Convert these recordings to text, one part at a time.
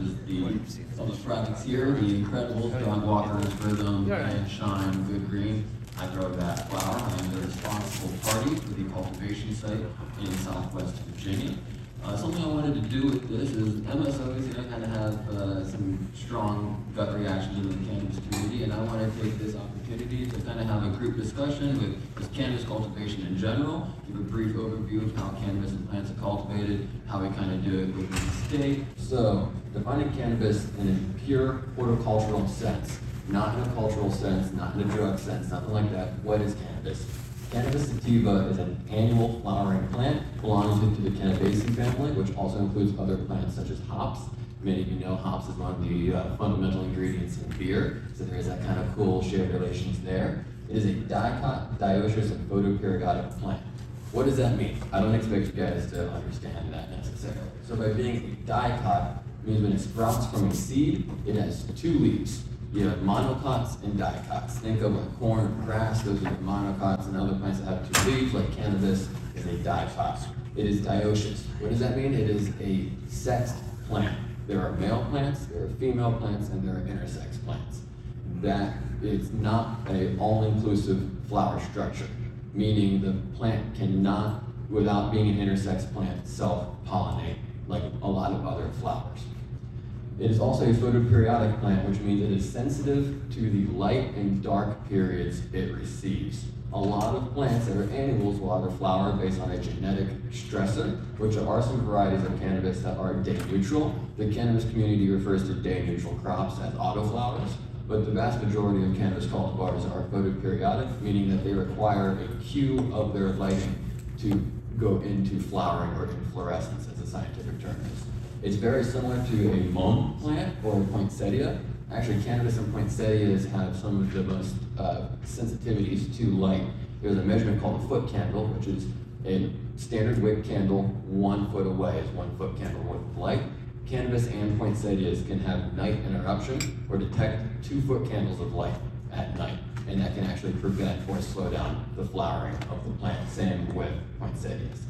is some of the products here, the incredible John Walker's Rhythm and Shine Good Green. I grow that flower. I am the responsible party for the cultivation site in Southwest Virginia. Something I wanted to do with this is MSOs, kind of have some strong gut reactions in the cannabis community, and I want to take this opportunity to kind of have a group discussion with just cannabis cultivation in general, give a brief overview of how cannabis and plants are cultivated, how we kind of do it within the state. So, defining cannabis in a pure horticultural sense, not in a cultural sense, not in a drug sense, nothing like that. What is cannabis? Cannabis sativa is an annual flowering plant belonging to the Cannabaceae family, which also includes other plants such as hops. Many of you know hops is one of the fundamental ingredients in beer, so there is that kind of cool shared relations there. It is a dicot, dioecious, and photoperiodic plant. What does that mean? I don't expect you guys to understand that necessarily. So by being a dicot, it means when it sprouts from a seed, it has two leaves. You have monocots and dicots. Think of like corn or grass, those are the monocots, and other plants that have two leaves, like cannabis, is a dicot. It is dioecious. What does that mean? It is a sexed plant. There are male plants, there are female plants, and there are intersex plants. That it's not an all-inclusive flower structure, meaning the plant cannot, without being an intersex plant, self-pollinate like a lot of other flowers. It is also a photoperiodic plant, which means it is sensitive to the light and dark periods it receives. A lot of plants that are annuals will either flower based on a genetic stressor, which there are some varieties of cannabis that are day neutral. The cannabis community refers to day neutral crops as autoflowers, but the vast majority of cannabis cultivars are photoperiodic, meaning that they require a cue of their lighting to go into flowering or inflorescence, as the scientific term is. It's very similar to a mum plant or a poinsettia. Actually, cannabis and poinsettias have some of the most sensitivities to light. There's a measurement called the foot candle, which is a standard wick candle 1 foot away is 1 foot candle worth of light. Cannabis and poinsettias can have night interruption or detect 2 foot candles of light at night, and that can actually prevent or slow down the flowering of the plant. Same with poinsettias.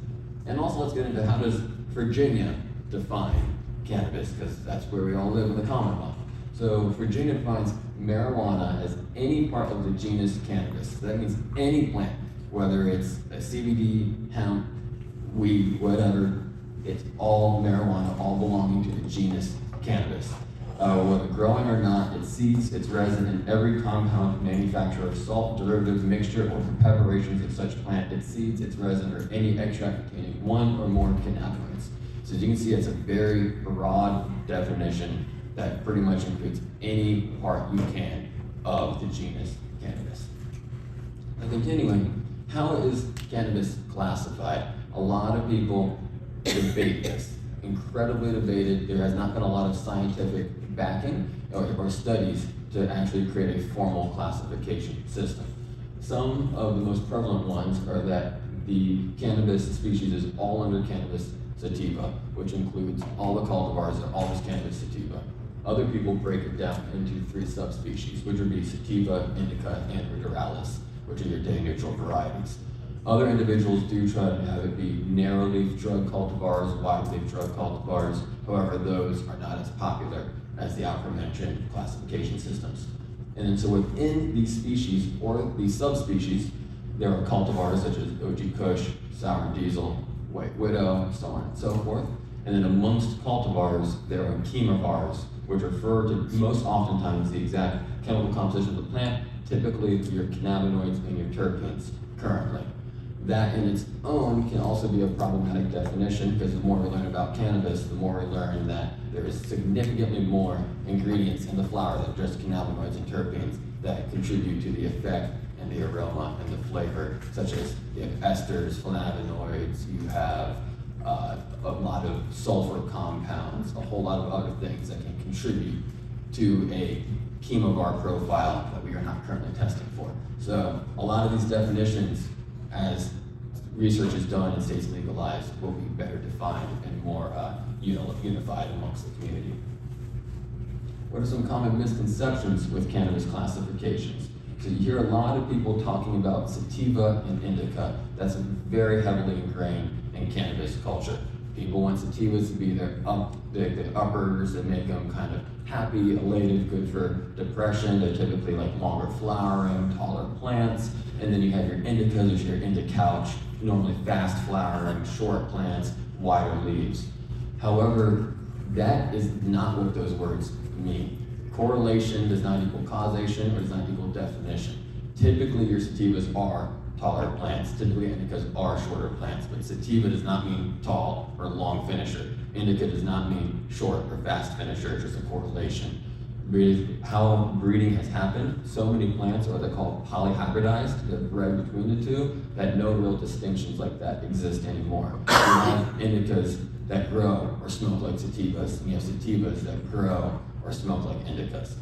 And also, let's get into how does Virginia define cannabis, because that's where we all live in the Commonwealth. So Virginia defines marijuana as any part of the genus cannabis. So that means any plant, whether it's a CBD, hemp, weed, whatever, it's all marijuana, all belonging to the genus cannabis. Whether growing or not, it seeds its resin in every compound manufacture of salt, derivatives, mixture, or preparations of such plant. It seeds its resin or any extract containing one or more cannabinoids. So as you can see, it's a very broad definition that pretty much includes any part you can of the genus cannabis. Now continuing, how is cannabis classified? A lot of people debate this, incredibly debated. There has not been a lot of scientific backing or studies to actually create a formal classification system. Some of the most prevalent ones are that the cannabis species is all under cannabis sativa, which includes all the cultivars that are all just cannabis sativa. Other people break it down into 3 subspecies, which would be sativa, indica, and ruderalis, which are your day neutral varieties. Other individuals do try to have it be narrow leaf drug cultivars, wide leaf drug cultivars. However, those are not as popular as the aforementioned classification systems. And then so within these species or these subspecies, there are cultivars such as OG Kush, Sour Diesel, White Widow, so on and so forth. And then amongst cultivars, there are chemovars, which refer to most oftentimes the exact chemical composition of the plant, typically your cannabinoids and your terpenes currently. That in its own can also be a problematic definition, because the more we learn about cannabis, the more we learn that there is significantly more ingredients in the flower than just cannabinoids and terpenes that contribute to the effect and the aroma and the flavor, such as you have esters, flavonoids, you have a lot of sulfur compounds, a whole lot of other things that can contribute to a chemovar profile that we are not currently testing for. So a lot of these definitions, as research is done and states legalized, will be better defined and more unified amongst the community. What are some common misconceptions with cannabis classifications? So you hear a lot of people talking about sativa and indica. That's very heavily ingrained in cannabis culture. People want sativas to be their the uppers that make them kind of happy, elated, good for depression. They're typically like longer flowering, taller plants. And then you have your indicas, which are your indicouch, normally fast flowering, short plants, wider leaves. However, that is not what those words mean. Correlation does not equal causation or does not equal definition. Typically, your sativas are taller plants. Typically, indicas are shorter plants, but sativa does not mean tall or long finisher. Indica does not mean short or fast finisher, it's just a correlation. How breeding has happened, so many plants are what they call polyhybridized, they're bred between the two, that no real distinctions like that exist anymore. You have indicas that grow or smoke like sativas, and you have sativas that grow or smoke like indicas.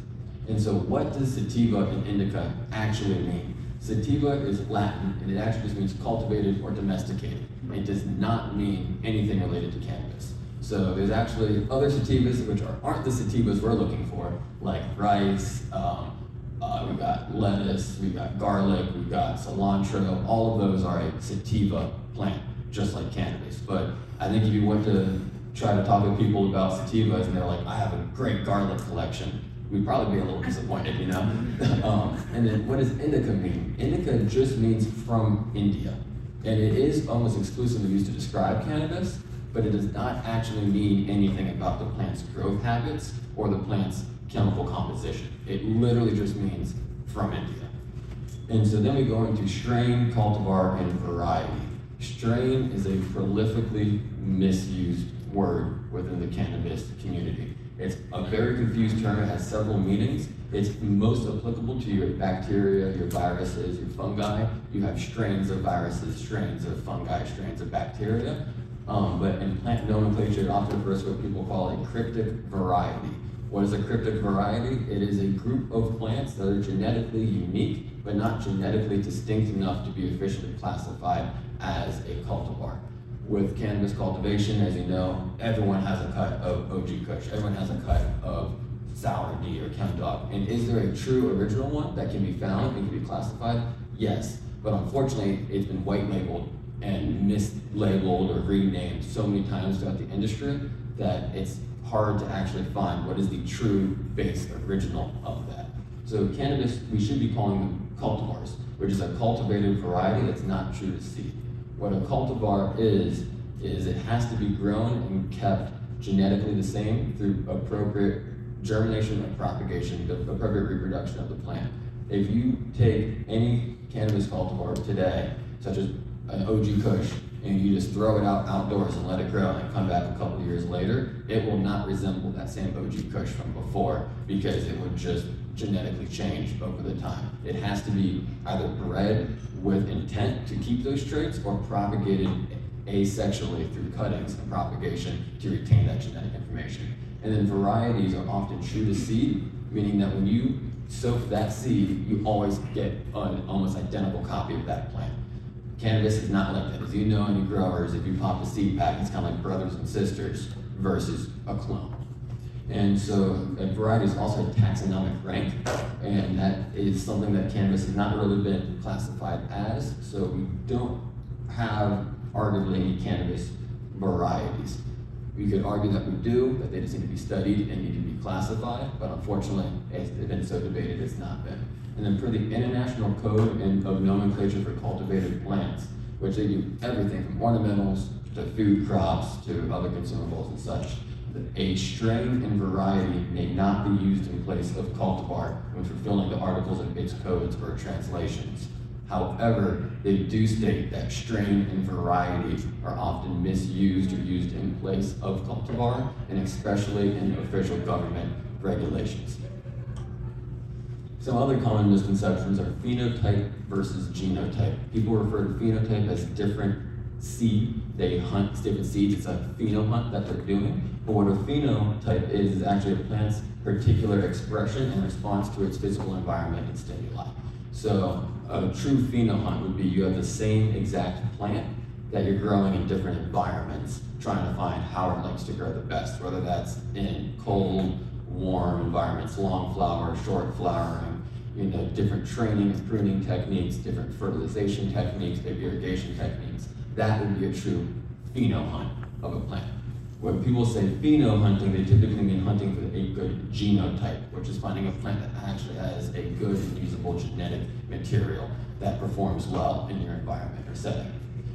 And so what does sativa and indica actually mean? Sativa is Latin, and it actually just means cultivated or domesticated. It does not mean anything related to cannabis. So there's actually other sativas which aren't the sativas we're looking for, like rice, we got lettuce, we got garlic, we got cilantro. All of those are a sativa plant, just like cannabis. But I think if you went to try to talk to people about sativas and they're like, I have a great garlic collection, we'd probably be a little disappointed, you know? And then what does indica mean? Indica just means from India. And it is almost exclusively used to describe cannabis, but it does not actually mean anything about the plant's growth habits or the plant's chemical composition. It literally just means from India. And so then we go into strain, cultivar, and variety. Strain is a prolifically misused word within the cannabis community. It's a very confused term. It has several meanings. It's most applicable to your bacteria, your viruses, your fungi. You have strains of viruses, strains of fungi, strains of bacteria. But in plant nomenclature, it often refers to what people call a cryptic variety. What is a cryptic variety? It is a group of plants that are genetically unique, but not genetically distinct enough to be officially classified as a cultivar. With cannabis cultivation, as you know, everyone has a cut of OG Kush. Everyone has a cut of Sour D or Chem Dog. And is there a true original one that can be found and can be classified? Yes, but unfortunately, it's been white labeled and mislabeled or renamed so many times throughout the industry that it's hard to actually find what is the true base original of that. So cannabis, we should be calling them cultivars, which is a cultivated variety that's not true to seed. What a cultivar is it has to be grown and kept genetically the same through appropriate germination and propagation, the appropriate reproduction of the plant. If you take any cannabis cultivar today, such as an OG Kush, and you just throw it out outdoors and let it grow and come back a couple of years later, it will not resemble that same OG Kush from before because it would just genetically change over the time. It has to be either bred with intent to keep those traits or propagated asexually through cuttings and propagation to retain that genetic information. And then varieties are often true to seed, meaning that when you soak that seed, you always get an almost identical copy of that plant. Cannabis is not like that. As you know, any growers, if you pop a seed pack, it's kind of like brothers and sisters versus a clone. And so a variety is also a taxonomic rank, and that is something that cannabis has not really been classified as, so we don't have arguably any cannabis varieties. We could argue that we do, that they just need to be studied and need to be classified, but unfortunately, it's been so debated, it's not been. And then for the International Code of Nomenclature for Cultivated Plants, which they do everything from ornamentals to food crops to other consumables and such, a strain and variety may not be used in place of cultivar when fulfilling the articles of its codes or translations. However, they do state that strain and variety are often misused or used in place of cultivar, and especially in official government regulations. Some other common misconceptions are phenotype versus genotype. People refer to phenotype as different seed. They hunt different seeds. It's a pheno hunt that they're doing. But what a phenotype is actually a plant's particular expression in response to its physical environment and stimuli. So a true pheno hunt would be you have the same exact plant that you're growing in different environments, trying to find how it likes to grow the best, whether that's in cold, warm environments, long flower, short flowering, different training and pruning techniques, different fertilization techniques, maybe irrigation techniques. That would be a true pheno hunt of a plant. When people say pheno hunting, they typically mean hunting for a good genotype, which is finding a plant that actually has a good and usable genetic material that performs well in your environment or setting.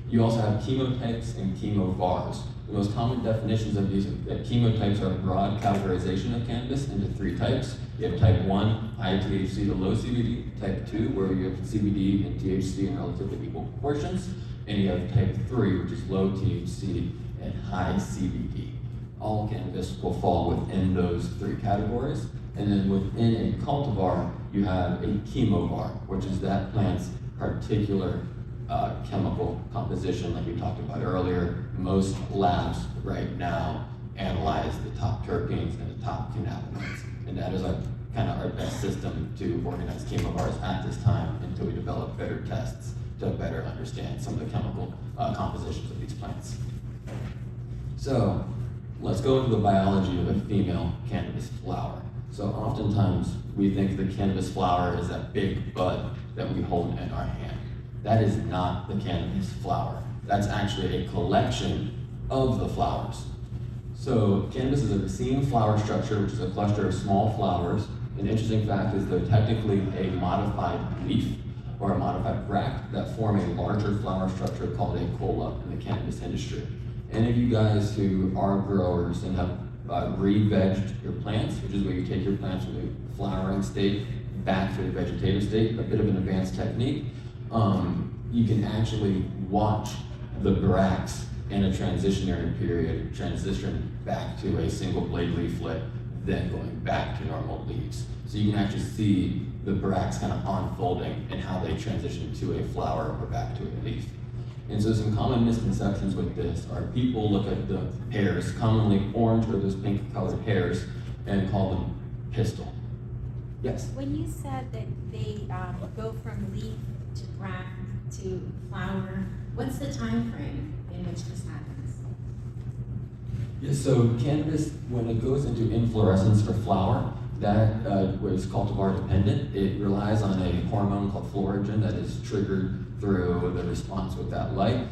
You also have chemotypes and chemovars. The most common definitions of these are that chemotypes are a broad categorization of cannabis into 3 types. You have type 1, high THC to low CBD, type 2, where you have CBD and THC in relatively equal proportions, and you have type 3, which is low THC and high CBD. All cannabis will fall within those 3 categories. And then within a cultivar, you have a chemovar, which is that plant's particular chemical composition, like we talked about earlier. Most labs right now analyze the top terpenes and the top cannabinoids, and that is our best system to organize chemovars at this time until we develop better tests to better understand some of the chemical compositions of these plants. So let's go into the biology of a female cannabis flower. So oftentimes we think the cannabis flower is that big bud that we hold in our hand. That is not the cannabis flower. That's actually a collection of the flowers. So cannabis is a raceme flower structure, which is a cluster of small flowers. An interesting fact is they're technically a modified leaf or a modified bract that form a larger flower structure called a cola in the cannabis industry. Any of you guys who are growers and have re-vegged your plants, which is where you take your plants from the flowering state back to the vegetative state, a bit of an advanced technique, you can actually watch the bracts in a transitionary period transition back to a single blade leaflet, then going back to normal leaves. So you can actually see the bracts kind of unfolding and how they transition to a flower or back to a leaf. And so some common misconceptions with this are people look at the hairs, commonly orange or those pink colored hairs, and call them pistil. Yes? When you said that they go from leaf to bract to flower, what's the time frame in which this happens? Yeah, so cannabis, when it goes into inflorescence for flower, that was cultivar dependent. It relies on a hormone called florigen that is triggered through the response with that light.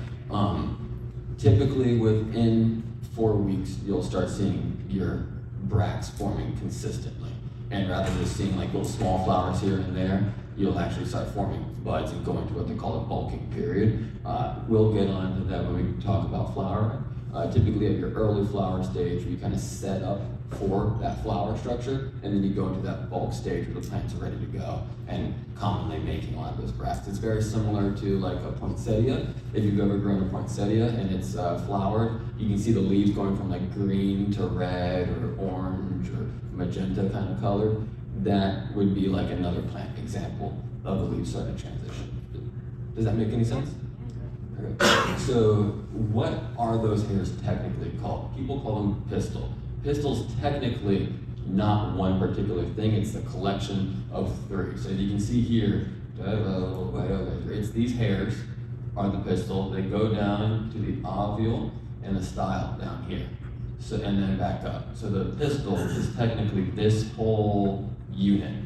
Typically within 4 weeks, you'll start seeing your bracts forming consistently. And rather than just seeing like little small flowers here and there, you'll actually start forming buds and go into what they call a bulking period. We'll get on to that when we talk about flowering. Typically at your early flower stage, you kind of set up for that flower structure, and then you go into that bulk stage where the plants are ready to go, and commonly making a lot of those bracts. It's very similar to like a poinsettia. If you've ever grown a poinsettia and it's flowered, you can see the leaves going from like green to red or orange or magenta kind of color. That would be like another plant example of the leaf starting to transition. Does that make any sense? Okay. So what are those hairs technically called? People call them pistil. Pistil's technically not one particular thing, it's the collection of 3. So you can see here, it's these hairs are the pistil. They go down to the ovule and the style down here. So, and then back up. So the pistil is technically this whole unit,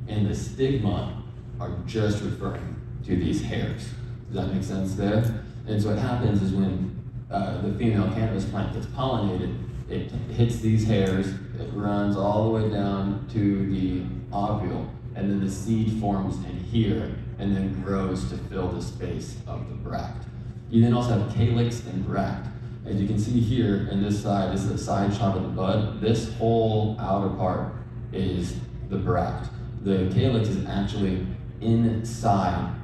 and the stigma are just referring to these hairs. Does that make sense there? And so what happens is when the female cannabis plant gets pollinated, it hits these hairs, it runs all the way down to the ovule, and then the seed forms in here and then grows to fill the space of the bract. You then also have calyx and bract. As you can see here in this side, this is a side shot of the bud. This whole outer part is the bract. The calyx is actually inside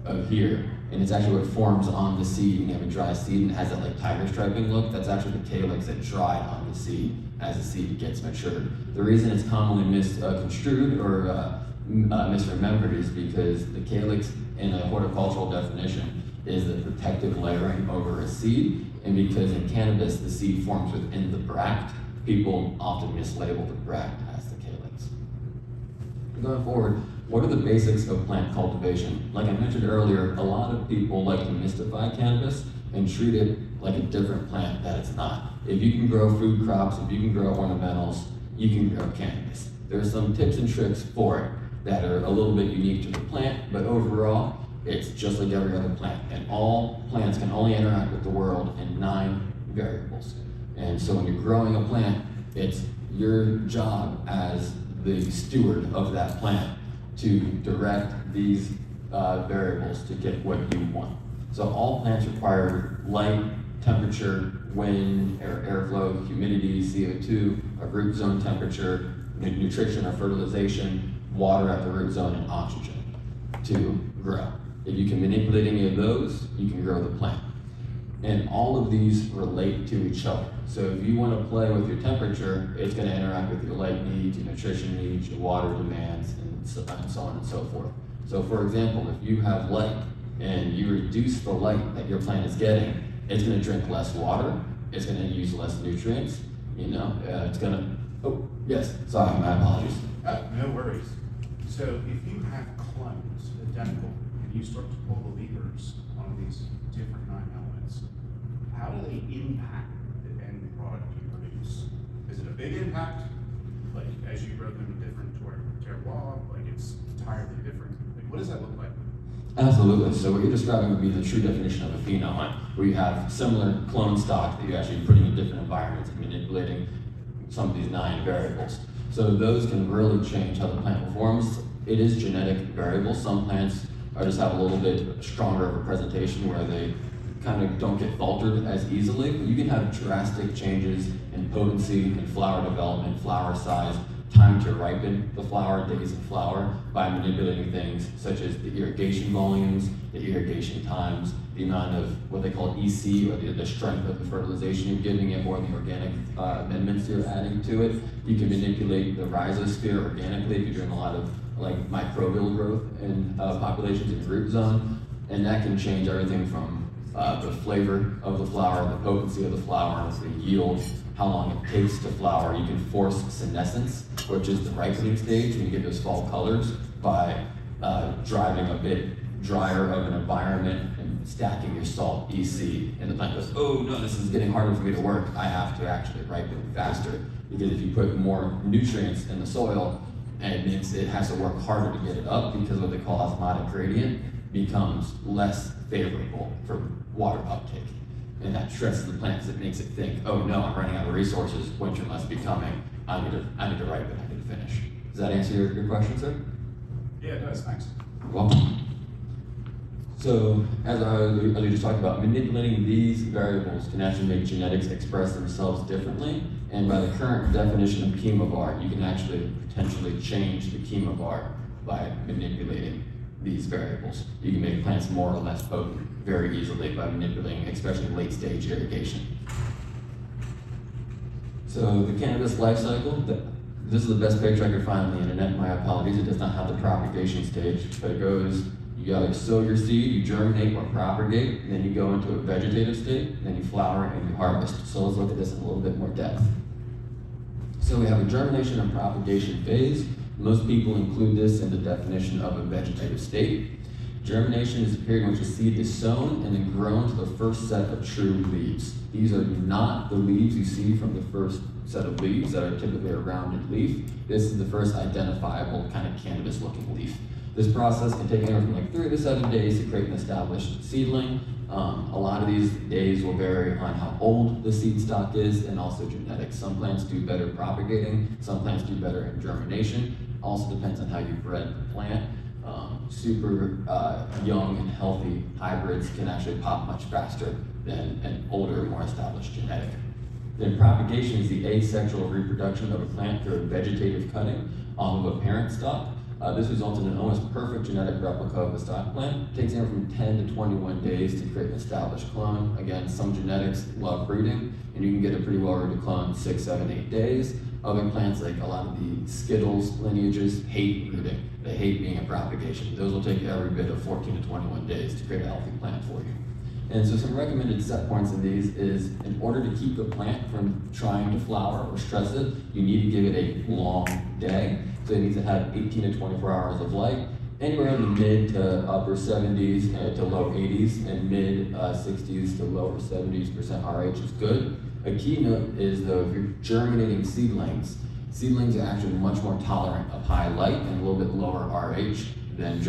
of here, and it's actually what forms on the seed. When you have a dry seed and it has that like tiger striping look, that's actually the calyx that dried on the seed as the seed gets matured. The reason it's commonly misconstrued or misremembered is because the calyx in a horticultural definition is the protective layering over a seed, and because in cannabis the seed forms within the bract, people often mislabel the bract as the calyx. Going forward, what are the basics of plant cultivation? Like I mentioned earlier, a lot of people like to mystify cannabis and treat it like a different plant that it's not. If you can grow food crops, if you can grow ornamentals, you can grow cannabis. There's some tips and tricks for it that are a little bit unique to the plant, but overall, it's just like every other plant. And all plants can only interact with the world in 9 variables. And so when you're growing a plant, it's your job as the steward of that plant to direct these variables to get what you want. So all plants require light, temperature, wind, airflow, humidity, CO2, a root zone temperature, nutrition or fertilization, water at the root zone, and oxygen to grow. If you can manipulate any of those, you can grow the plant. And all of these relate to each other. So if you want to play with your temperature, it's going to interact with your light needs, your nutrition needs, your water demands, and so on and so forth. So for example, if you have light and you reduce the light that your plant is getting, it's going to drink less water, it's going to use less nutrients, it's going to, oh, yes, sorry, my apologies. No worries. So if you have clones identical and you start to pull the levers on these different 9 elements, how do they impact the end product you produce? Is it a big impact? Like as you grow them in different terroir, like it's entirely different? Like what does that look like? Absolutely. So what you're describing would be the true definition of a pheno hunt, where you have similar clone stock that you're actually putting in different environments and manipulating some of these 9 variables. So those can really change how the plant performs. It is genetic variable. Some plants just have a little bit stronger of a presentation where they kind of don't get faltered as easily. But you can have drastic changes in potency, in flower development, flower size, time to ripen the flower, days of flower, by manipulating things such as the irrigation volumes, the irrigation times, the amount of what they call EC, or the strength of the fertilization you're giving it, or the organic amendments you're adding to it. You can manipulate the rhizosphere organically if you're doing a lot of like microbial growth in populations in root zone, and that can change everything from the flavor of the flower, the potency of the flower, the yield, how long it takes to flower. You can force senescence, which is the ripening stage when you get those fall colors, by driving a bit drier of an environment and stacking your salt EC. And the plant goes, oh no, this is getting harder for me to work. I have to actually ripen faster. Because if you put more nutrients in the soil, and it has to work harder to get it up, because what they call osmotic gradient becomes less favorable for water uptake. And that stresses the plants. It makes it think, oh no, I'm running out of resources, winter must be coming, I need to ripen, I need to finish. Does that answer your question, sir? Yeah, it does, thanks. You're welcome. So, as we just talked about, manipulating these variables can actually make genetics express themselves differently, and by the current definition of chemovar, you can actually potentially change the chemovar by manipulating these variables. You can make plants more or less potent very easily by manipulating, especially late stage irrigation. So the cannabis life cycle, this is the best picture I could find on the internet. My apologies, it does not have the propagation stage, but it goes, you gotta sow your seed, you germinate or propagate, and then you go into a vegetative state, and then you flower and you harvest. So let's look at this in a little bit more depth. So we have a germination and propagation phase. Most people include this in the definition of a vegetative state. Germination is the period in which a seed is sown and then grown to the first set of true leaves. These are not the leaves you see from the first set of leaves that are typically a rounded leaf. This is the first identifiable kind of cannabis-looking leaf. This process can take anywhere from like 3 to 7 days to create an established seedling. A lot of these days will vary on how old the seed stock is and also genetics. Some plants do better propagating, some plants do better in germination. Also depends on how you bred the plant. Super young and healthy hybrids can actually pop much faster than an older, more established genetic. Then propagation is the asexual reproduction of a plant through a vegetative cutting off of a parent stock. This results in an almost perfect genetic replica of a stock plant. It takes anywhere from 10 to 21 days to create an established clone. Again, some genetics love breeding, and you can get a pretty well-rooted clone in 6, 7, 8 days. Other plants, like a lot of the Skittles lineages, hate rooting. They hate being in propagation. Those will take every bit of 14 to 21 days to create a healthy plant for you. And so some recommended set points in these is, in order to keep the plant from trying to flower or stress it, you need to give it a long day. So it needs to have 18 to 24 hours of light, anywhere in the mid to upper 70s to low 80s, and mid 60s to lower 70s% RH is good. A key note is, though, if you're germinating seedlings are actually much more tolerant of high light and a little bit lower RH than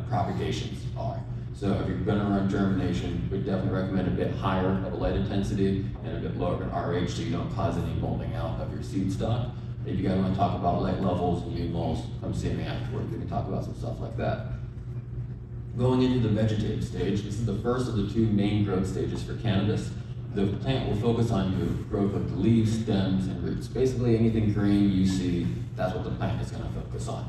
propagations are. So if you're gonna run germination, we'd definitely recommend a bit higher of a light intensity and a bit lower of an RH so you don't cause any molding out of your seed stock. If you guys wanna talk about light levels and new molds, come see me afterwards. We can talk about some stuff like that. Going into the vegetative stage, this is the first of the two main growth stages for cannabis. The plant will focus on the growth of the leaves, stems, and roots. Basically anything green you see, that's what the plant is gonna focus on.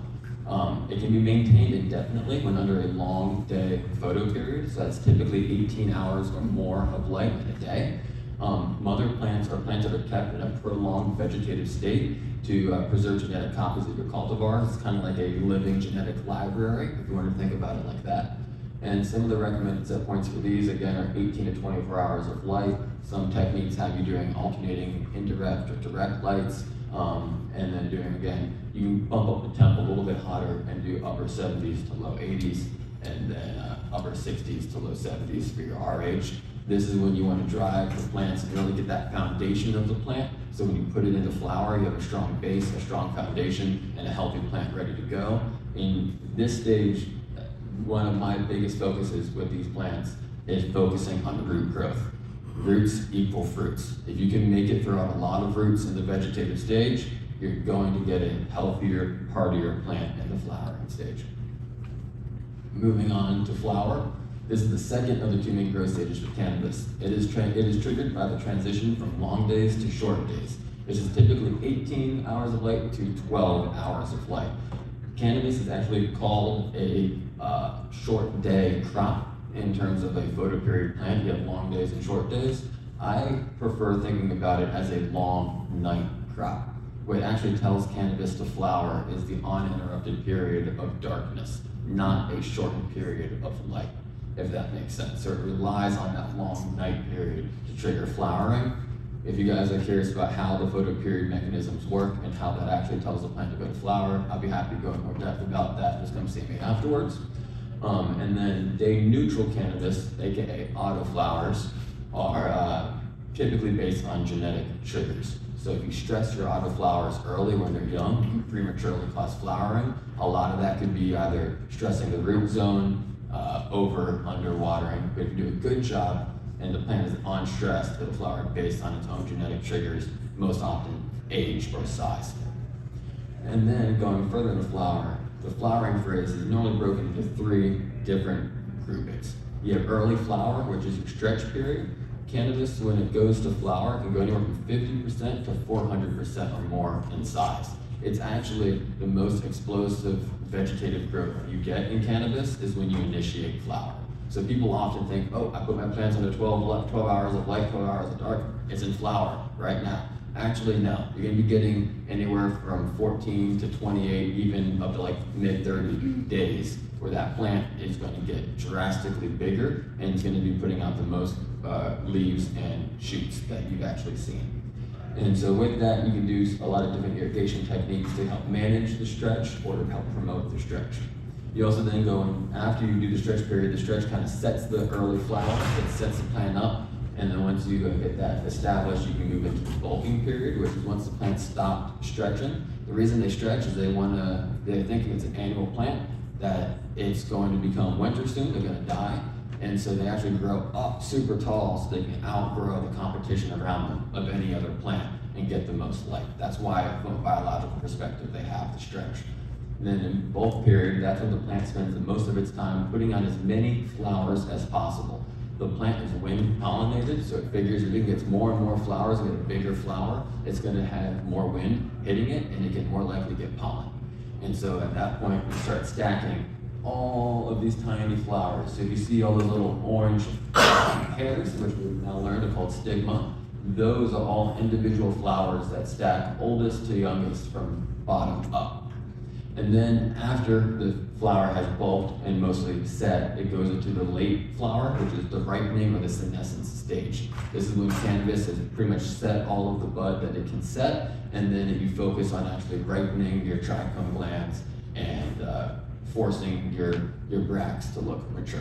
It can be maintained indefinitely when under a long day photo period, so that's typically 18 hours or more of light in a day. Mother plants are plants that are kept in a prolonged vegetative state to preserve genetic copies of your cultivars. It's kind of like a living genetic library, if you want to think about it like that. And some of the recommended set points for these, again, are 18 to 24 hours of light. Some techniques have you doing alternating indirect or direct lights, and then doing, again, you can bump up the temp a little bit hotter and do upper 70s to low 80s, and then upper 60s to low 70s for your RH. This is when you want to drive the plants and really get that foundation of the plant. So when you put it into flower, you have a strong base, a strong foundation, and a healthy plant ready to go. In this stage, one of my biggest focuses with these plants is focusing on root growth. Roots equal fruits. If you can make it throughout a lot of roots in the vegetative stage, you're going to get a healthier, hardier plant in the flowering stage. Moving on to flower. This is the second of the two main growth stages for cannabis. It is triggered by the transition from long days to short days. This is typically 18 hours of light to 12 hours of light. Cannabis is actually called a short day crop in terms of a photoperiod plant. You have long days and short days. I prefer thinking about it as a long night crop. What actually tells cannabis to flower is the uninterrupted period of darkness, not a shortened period of light, if that makes sense. So it relies on that long night period to trigger flowering. If you guys are curious about how the photoperiod mechanisms work and how that actually tells the plant to go to flower, I'll be happy to go in more depth about that. Just come see me afterwards. And then day neutral cannabis, aka autoflowers, are typically based on genetic triggers. So if you stress your autoflowers early when they're young, you can prematurely cause flowering. A lot of that could be either stressing the root zone, over underwatering. But if you do a good job and the plant is unstressed, it'll flower based on its own genetic triggers, most often age or size. And then going further in the flower, the flowering phase is normally broken into three different groupings. You have early flower, which is your stretch period. Cannabis, when it goes to flower, can go anywhere from 50% to 400% or more in size. It's actually the most explosive vegetative growth you get in cannabis is when you initiate flower. So people often think, oh, I put my plants under 12 hours of light, 12 hours of dark, it's in flower right now. Actually, no. You're gonna be getting anywhere from 14 to 28, even up to like mid-30 days, where that plant is gonna get drastically bigger and it's gonna be putting out the most leaves and shoots that you've actually seen. And so with that, you can do a lot of different irrigation techniques to help manage the stretch or to help promote the stretch. You also then go in, after you do the stretch period, the stretch kind of sets the early flower, it sets the plant up, and then once you get that established, you can move into the bulking period, which is once the plant stopped stretching. The reason they stretch is they're thinking it's an annual plant, that it's going to become winter soon, they're gonna die, and so they actually grow up super tall so they can outgrow the competition around them of any other plant and get the most light. That's why, from a biological perspective, they have the stretch. And then in bulk period, that's when the plant spends the most of its time putting on as many flowers as possible. The plant is wind pollinated, so it figures if it gets more and more flowers and get a bigger flower, it's gonna have more wind hitting it and it can more likely get pollen. And so at that point, we start stacking all of these tiny flowers. So if you see all those little orange hairs, which we've now learned are called stigma, those are all individual flowers that stack oldest to youngest from bottom up. And then after the flower has bulked and mostly set, it goes into the late flower, which is the ripening or the senescence stage. This is when cannabis has pretty much set all of the bud that it can set, and then you focus on actually ripening your trichome glands and forcing your bracts to look mature.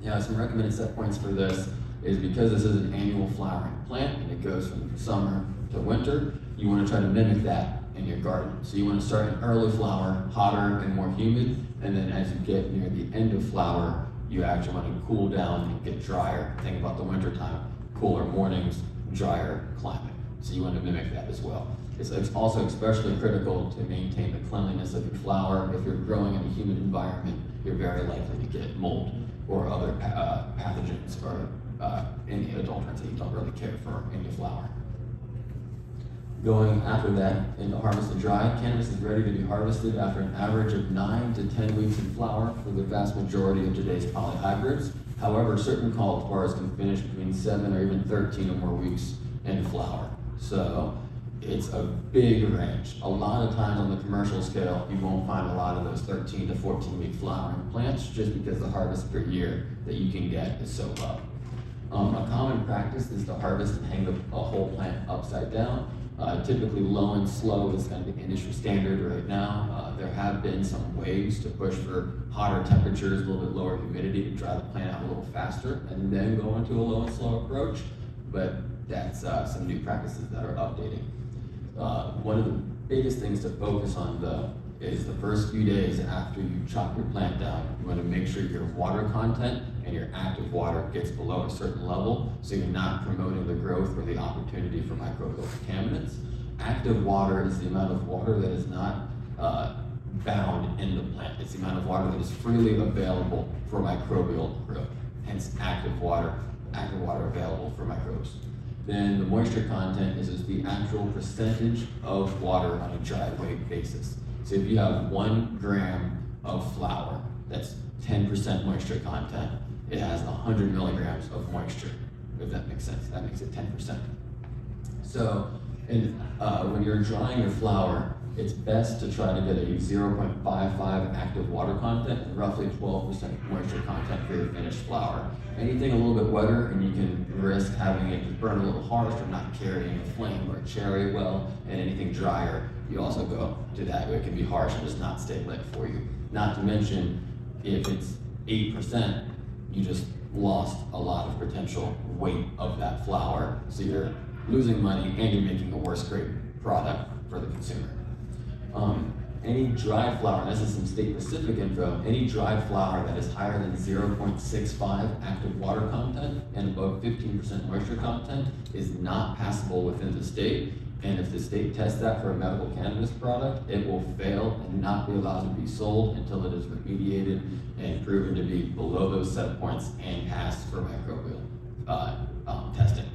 Now, some recommended set points for this is because this is an annual flowering plant and it goes from summer to winter, you want to try to mimic that in your garden. So you want to start an early flower, hotter and more humid, and then as you get near the end of flower, you actually want to cool down and get drier. Think about the winter time, cooler mornings, drier climate. So you want to mimic that as well. It's also especially critical to maintain the cleanliness of your flower. If you're growing in a humid environment, you're very likely to get mold or other pathogens or any adulterants that you don't really care for in your flower. Going after that into harvest and dry, cannabis is ready to be harvested after an average of 9 to 10 weeks in flower for the vast majority of today's polyhybrids. However, certain cultivars can finish between 7 or even 13 or more weeks in flower. So it's a big range. A lot of times on the commercial scale, you won't find a lot of those 13 to 14 week flowering plants just because the harvest per year that you can get is so low. A common practice is to harvest and hang a whole plant upside down. Typically low and slow is kind of the industry standard right now. There have been some ways to push for hotter temperatures, a little bit lower humidity to dry the plant out a little faster and then go into a low and slow approach, but that's some new practices that are updating. One of the biggest things to focus on though is the first few days after you chop your plant down. You want to make sure your water content and your active water gets below a certain level so you're not promoting the growth or the opportunity for microbial contaminants. Active water is the amount of water that is not bound in the plant. It's the amount of water that is freely available for microbial growth, hence active water available for microbes. Then the moisture content is just the actual percentage of water on a dry weight basis. So if you have 1 gram of flour, that's 10% moisture content. It has 100 milligrams of moisture, if that makes sense. That makes it 10%. So when you're drying your flour, it's best to try to get a 0.55 active water content and roughly 12% moisture content for your finished flour. Anything a little bit wetter and you can risk having it burn a little harsh or not carrying a flame or a cherry well, and anything drier, you also go to that where it can be harsh and just not stay lit for you. Not to mention, if it's 8%, you just lost a lot of potential weight of that flour, so you're losing money and you're making a worse grade product for the consumer. Any dried flour, and this is some state-specific info, any dried flour that is higher than 0.65 active water content and above 15% moisture content is not passable within the state. And if the state tests that for a medical cannabis product, it will fail and not be allowed to be sold until it is remediated and proven to be below those set points and passed for microbial testing.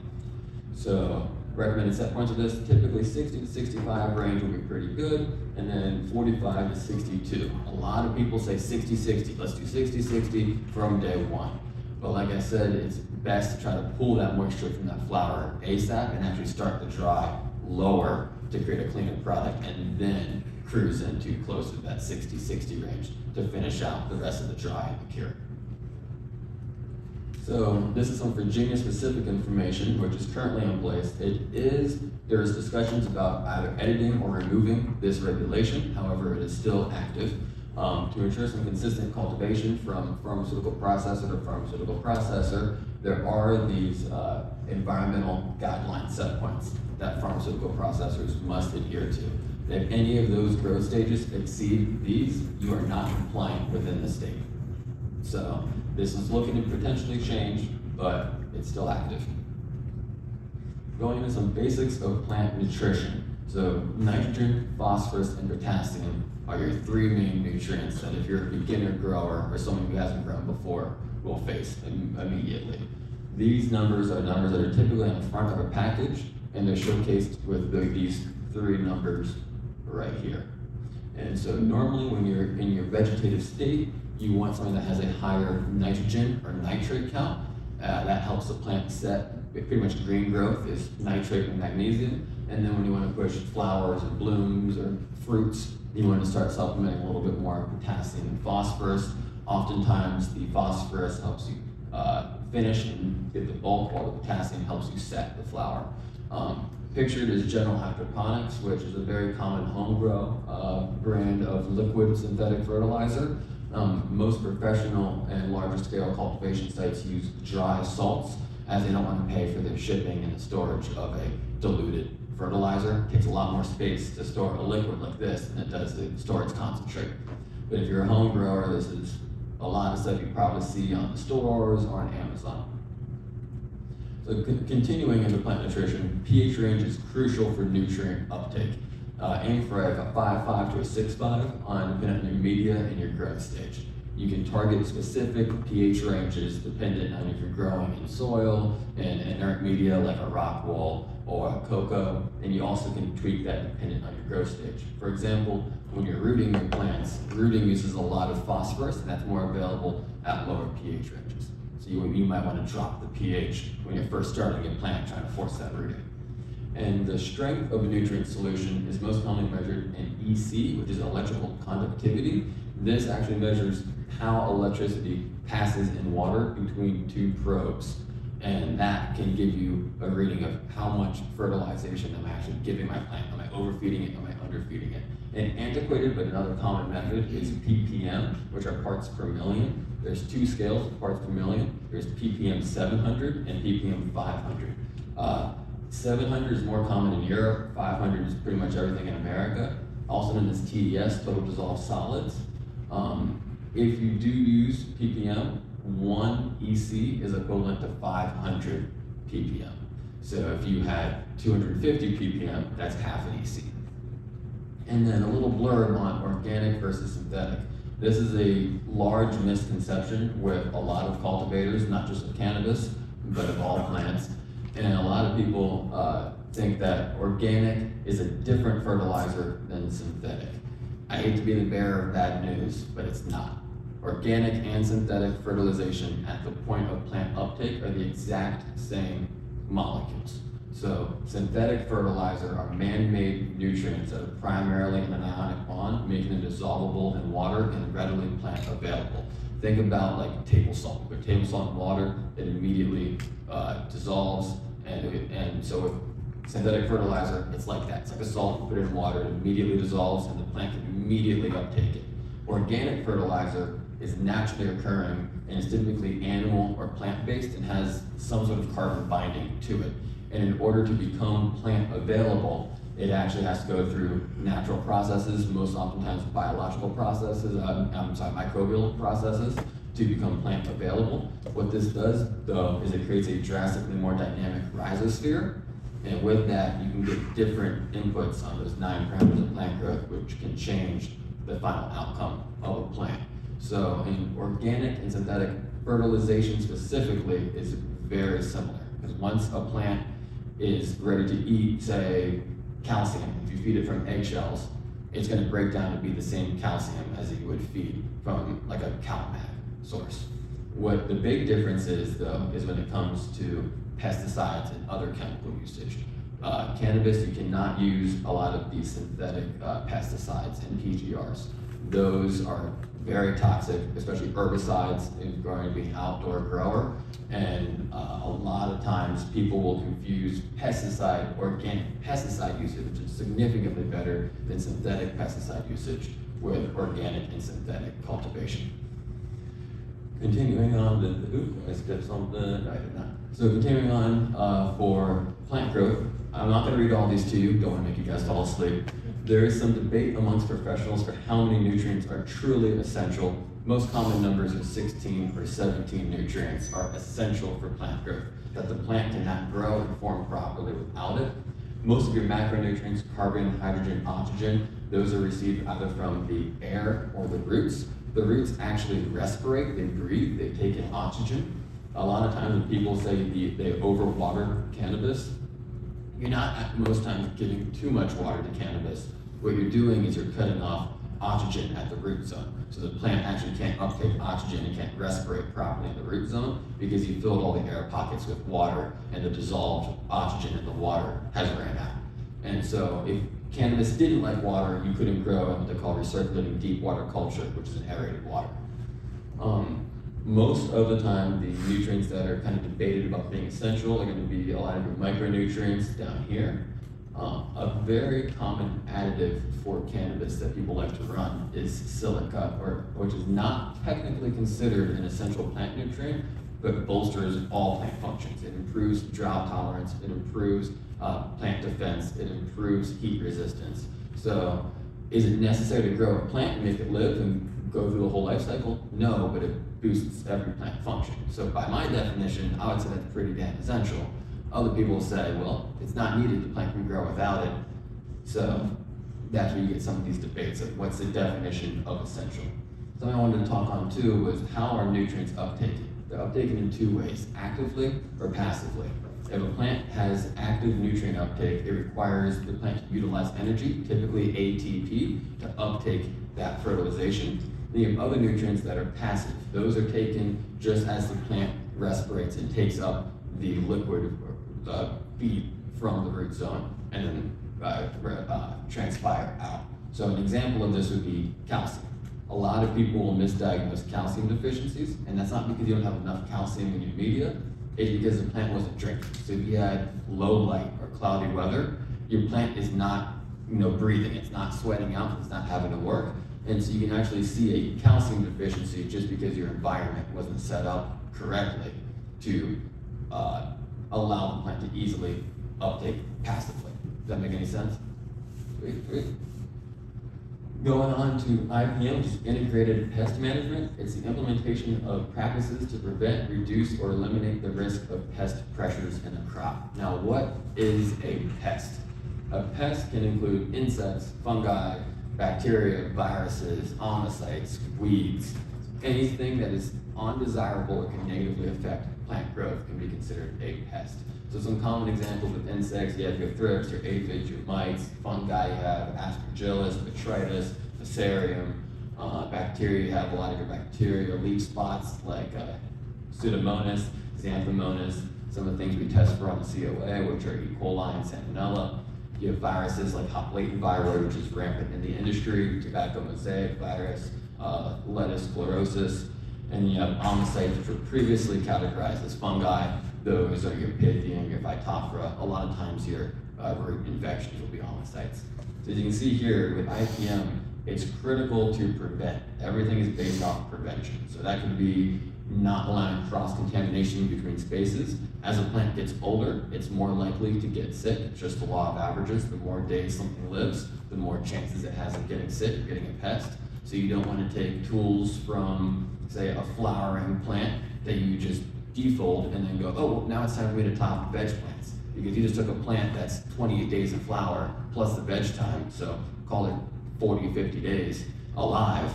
So recommended set points of this, typically 60 to 65 range will be pretty good, and then 45 to 62. A lot of people say 60-60, let's do 60-60 from day one. But like I said, it's best to try to pull that moisture from that flour ASAP and actually start the dry lower to create a cleaner product, and then cruise into close to that 60-60 range to finish out the rest of the dry and the cure. So this is some Virginia specific information which is currently in place. There is discussions about either editing or removing this regulation, however it is still active. To ensure some consistent cultivation from pharmaceutical processor to pharmaceutical processor, there are these environmental guideline set points that pharmaceutical processors must adhere to. If any of those growth stages exceed these, you are not compliant within the state. So this is looking to potentially change, but it's still active. Going into some basics of plant nutrition. So nitrogen, phosphorus, and potassium are your 3 main nutrients that if you're a beginner grower or someone who hasn't grown before will face immediately. These numbers are numbers that are typically on the front of a package, and they're showcased with these 3 numbers right here. And so normally when you're in your vegetative state, you want something that has a higher nitrogen or nitrate count. That helps the plant set. Pretty much green growth is nitrate and magnesium. And then when you want to push flowers or blooms or fruits, you want to start supplementing a little bit more potassium and phosphorus. Oftentimes the phosphorus helps you finish and get the bulk, while the potassium helps you set the flower. Pictured is General Hydroponics, which is a very common home grow brand of liquid synthetic fertilizer. Most professional and larger scale cultivation sites use dry salts, as they don't want to pay for the shipping and the storage of a diluted fertilizer. It takes a lot more space to store a liquid like this than it does to store its concentrate. But if you're a home grower, this is a lot of stuff you probably see on the stores or on Amazon. So continuing into plant nutrition, pH range is crucial for nutrient uptake. Aim for like a 5.5 to a 6.5 depending on your media and your growth stage. You can target specific pH ranges dependent on if you're growing in soil and inert media like a rock wool or a cocoa, and you also can tweak that dependent on your growth stage. For example, when you're rooting your plants, rooting uses a lot of phosphorus, and that's more available at lower pH ranges. So you might want to drop the pH when you're first starting a plant trying to force that rooting. And the strength of a nutrient solution is most commonly measured in EC, which is electrical conductivity. This actually measures how electricity passes in water between two probes. And that can give you a reading of how much fertilization am I actually giving my plant. Am I overfeeding it? Am I underfeeding it? An antiquated but another common method is ppm, which are parts per million. There's two scales of parts per million. There's ppm 700 and ppm 500. 700 is more common in Europe. 500 is pretty much everything in America. Also known as TDS, total dissolved solids. If you do use ppm, 1 EC is equivalent to 500 ppm. So if you had 250 ppm, that's half an EC. And then a little blurb on organic versus synthetic. This is a large misconception with a lot of cultivators, not just of cannabis, but of all plants. And a lot of people think that organic is a different fertilizer than synthetic. I hate to be the bearer of bad news, but it's not. Organic and synthetic fertilization at the point of plant uptake are the exact same molecules. So synthetic fertilizer are man-made nutrients that are primarily in an ionic bond, making them dissolvable in water and readily plant available. Think about like table salt. With table salt and water, it immediately dissolves, and so with synthetic fertilizer, it's like that. It's like a salt, you put it in water, it immediately dissolves, and the plant can immediately uptake it. Organic fertilizer is naturally occurring and is typically animal or plant-based and has some sort of carbon binding to it. And in order to become plant available, it actually has to go through natural processes, most oftentimes biological processes, microbial processes to become plant available. What this does, though, is it creates a drastically more dynamic rhizosphere. And with that, you can get different inputs on those 9 parameters of plant growth, which can change the final outcome of a plant. So in organic and synthetic fertilization specifically is very similar, because once a plant is ready to eat, say, calcium, if you feed it from eggshells, it's going to break down to be the same calcium as you would feed from like a cow mat source. What the big difference is, though, is when it comes to pesticides and other chemical usage. Cannabis, you cannot use a lot of these synthetic pesticides and PGRs. Those are very toxic, especially herbicides if you're going to be an outdoor grower. And a lot of times people will confuse organic pesticide usage, which is significantly better than synthetic pesticide usage, with organic and synthetic cultivation. Continuing on, I skipped something, no, I did not. So continuing on for plant growth, I'm not gonna read all these to you, don't wanna make you guys fall asleep. There is some debate amongst professionals for how many nutrients are truly essential. Most common numbers of 16 or 17 nutrients are essential for plant growth, that the plant cannot grow and form properly without it. Most of your macronutrients, carbon, hydrogen, oxygen, those are received either from the air or the roots. The roots actually respirate, they breathe, they take in oxygen. A lot of times when people say they overwater cannabis, you're not most times giving too much water to cannabis. What you're doing is you're cutting off oxygen at the root zone. So the plant actually can't uptake oxygen and can't respirate properly in the root zone because you filled all the air pockets with water and the dissolved oxygen in the water has ran out. And so if cannabis didn't like water, you couldn't grow in what they call recirculating deep water culture, which is an aerated water. Most of the time, the nutrients that are kind of debated about being essential are going to be a lot of your micronutrients down here. A very common additive for cannabis that people like to run is silica, which is not technically considered an essential plant nutrient, but bolsters all plant functions. It improves drought tolerance, it improves plant defense, it improves heat resistance. So is it necessary to grow a plant and make it live? And go through the whole life cycle? No, but it boosts every plant function. So by my definition, I would say that's pretty damn essential. Other people say, well, it's not needed, the plant can grow without it. So that's where you get some of these debates of what's the definition of essential. Something I wanted to talk on too was how are nutrients uptaken? They're uptaken in two ways, actively or passively. If a plant has active nutrient uptake, it requires the plant to utilize energy, typically ATP, to uptake that fertilization. Then you have other nutrients that are passive. Those are taken just as the plant respirates and takes up the liquid feed from the root zone and then transpire out. So an example of this would be calcium. A lot of people will misdiagnose calcium deficiencies, and that's not because you don't have enough calcium in your media, it's because the plant wasn't drinking. So if you had low light or cloudy weather, your plant is not breathing, it's not sweating out, it's not having to work. And so you can actually see a calcium deficiency just because your environment wasn't set up correctly to allow the plant to easily uptake passively. Does that make any sense? Sweet. Going on to IPM, which is integrated pest management. It's the implementation of practices to prevent, reduce, or eliminate the risk of pest pressures in a crop. Now, what is a pest? A pest can include insects, fungi, bacteria, viruses, omocytes, weeds. Anything that is undesirable or can negatively affect plant growth can be considered a pest. So some common examples of insects, you have your thrips, your aphids, your mites. Fungi, you have aspergillus, botrytis, fusarium. Bacteria, you have a lot of your bacteria, leaf spots like Pseudomonas, Xanthomonas, some of the things we test for on the COA, which are E. coli and Salmonella. You have viruses like hop latent viroid, which is rampant in the industry, tobacco mosaic virus, lettuce sclerosis, and you have omocytes, which were previously categorized as fungi. Those are your Pythium, your Phytophthora. A lot of times your root infections will be omocytes. So as you can see here with IPM, it's critical to prevent. Everything is based off prevention. So that could be not allowing cross-contamination between spaces. As a plant gets older, it's more likely to get sick. It's just the law of averages. The more days something lives, the more chances it has of getting sick, getting a pest. So you don't want to take tools from, say, a flowering plant that you just defold and then go, oh, well, now it's time for me to top veg plants. Because you just took a plant that's 28 days of flower plus the veg time, so call it 40, 50 days alive,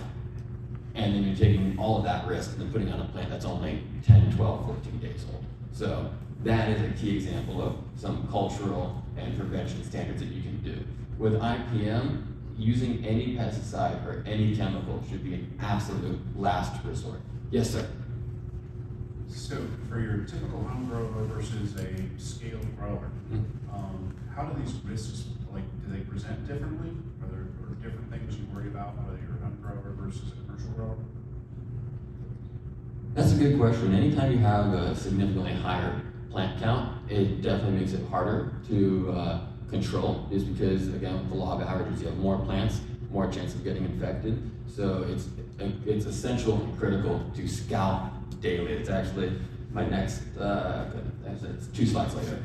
and then you're taking all of that risk and then putting on a plant that's only 10, 12, 14 days old. So that is a key example of some cultural and prevention standards that you can do. With IPM, using any pesticide or any chemical should be an absolute last resort. Yes, sir. So for your typical home grower versus a scaled grower, how do these risks, do they present differently? Are there different things you worry about whether you're a home grower versus a commercial grower? That's a good question. Anytime you have a significantly higher plant count, it definitely makes it harder to control, just because, again, with the law of averages, you have more plants, more chance of getting infected. So it's essential and critical to scout daily. It's actually my next, it's 2 slides later.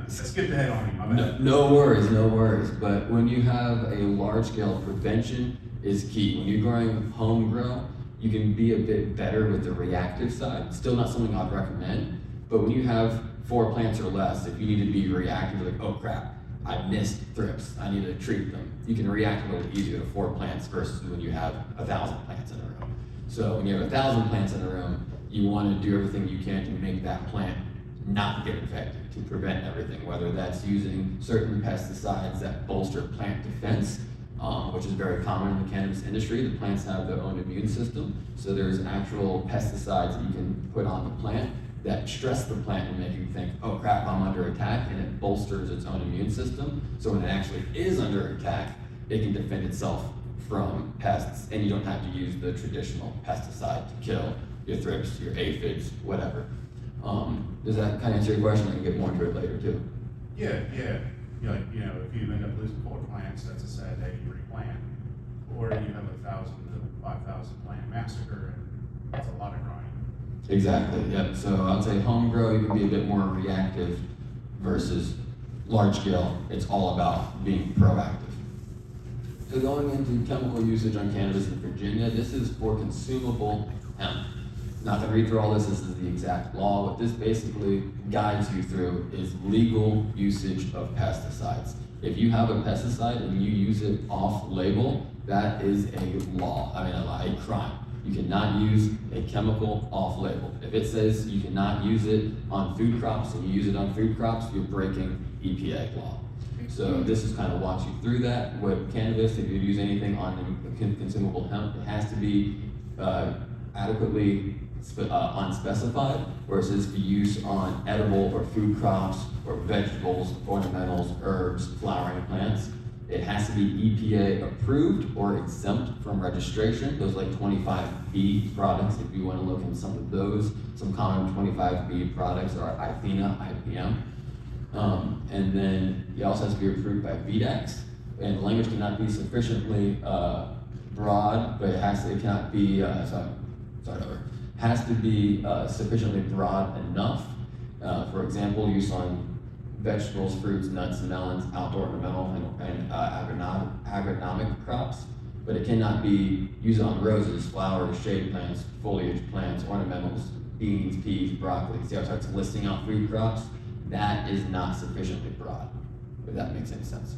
Skip ahead on me, my bad. No worries. But when you have a large scale, prevention is key. When you're growing home grow, you can be a bit better with the reactive side. Still not something I'd recommend, but when you have 4 plants or less, if you need to be reactive, like, oh crap, I missed thrips, I need to treat them. You can react a little easier to 4 plants versus when you have 1,000 plants in a room. So when you have 1,000 plants in a room, you want to do everything you can to make that plant not get infected, to prevent everything, whether that's using certain pesticides that bolster plant defense, which is very common in the cannabis industry. The plants have their own immune system, so there's actual pesticides that you can put on the plant that stress the plant and make you think, oh crap, I'm under attack, and it bolsters its own immune system. So when it actually is under attack, it can defend itself from pests, and you don't have to use the traditional pesticide to kill your thrips, your aphids, whatever. Does that kind of answer your question? I can get more into it later too. Yeah. If you end up losing 4 plants, that's a sad day to replant. Or you have 1,000 to 5,000 plant massacre, and that's a lot of grinding. Exactly, yep. So I'd say home grow, you can be a bit more reactive versus large scale. It's all about being proactive. So going into chemical usage on cannabis in Virginia, this is for consumable hemp. Not gonna read through all this is the exact law. What this basically guides you through is legal usage of pesticides. If you have a pesticide and you use it off-label, that is a law, a crime. You cannot use a chemical off-label. If it says you cannot use it on food crops and you use it on food crops, you're breaking EPA law. So this is kind of walks you through that. With cannabis, if you use anything on consumable hemp, it has to be adequately unspecified, versus for use on edible or food crops or vegetables, ornamentals, herbs, flowering plants. It has to be EPA approved or exempt from registration. Those like 25B products, if you want to look at some of those, some common 25B products are IPHENA, IPM. And then it also has to be approved by VDAX, and the language cannot be sufficiently broad, but it cannot be, has to be sufficiently broad enough. For example, use on vegetables, fruits, nuts, melons, outdoor ornamental, and agronomic crops, but it cannot be used on roses, flowers, shade plants, foliage plants, ornamentals, beans, peas, broccoli. See how it starts listing out food crops? That is not sufficiently broad, if that makes any sense.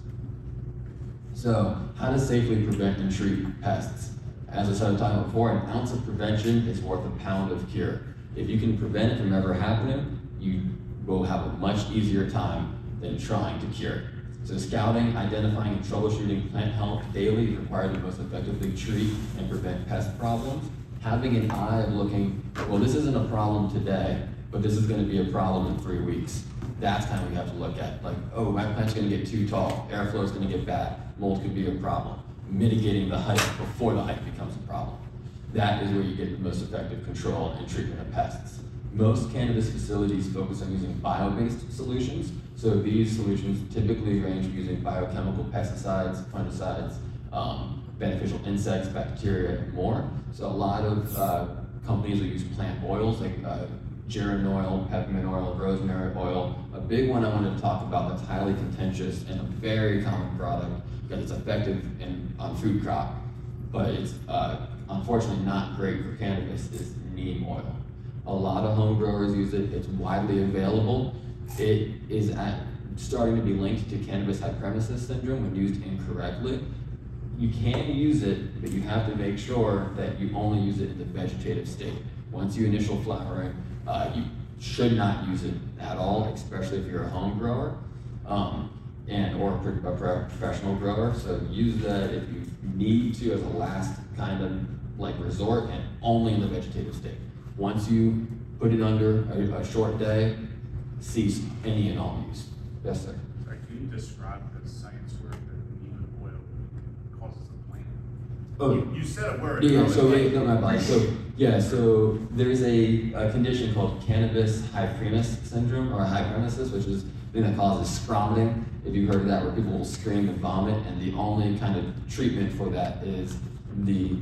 So, how to safely prevent and treat pests? As I started talking about before, an ounce of prevention is worth a pound of cure. If you can prevent it from ever happening, you will have a much easier time than trying to cure it. So scouting, identifying, and troubleshooting plant health daily is required to most effectively treat and prevent pest problems. Having an eye of looking, well, this isn't a problem today, but this is gonna be a problem in 3 weeks. That's kind of what you have to look at. Like, oh, my plant's gonna get too tall, airflow is gonna get bad, mold could be a problem. Mitigating the height before the height becomes a problem. That is where you get the most effective control and treatment of pests. Most cannabis facilities focus on using bio-based solutions. So these solutions typically range from using biochemical pesticides, fungicides, beneficial insects, bacteria, and more. So a lot of companies will use plant oils like geranium oil, peppermint oil, rosemary oil. A big one I wanted to talk about that's highly contentious and a very common product because it's effective on food crop, but it's unfortunately not great for cannabis, is neem oil. A lot of home growers use it, it's widely available. It is starting to be linked to cannabis hyperemesis syndrome when used incorrectly. You can use it, but you have to make sure that you only use it in the vegetative state. Once you initial flowering, you should not use it at all, especially if you're a home grower or a professional grower. So use that if you need to as a last kind of like resort, and only in the vegetative state. Once you put it under a short day, cease any and all use. Yes, sir. Sorry, can you describe the science where the neem oil causes the plant? Oh, You said a word. So there's a condition called Cannabis hyperemesis syndrome, or hyperemesis, which is the thing that causes scromming. If you've heard of that, where people will scream and vomit, and the only kind of treatment for that is the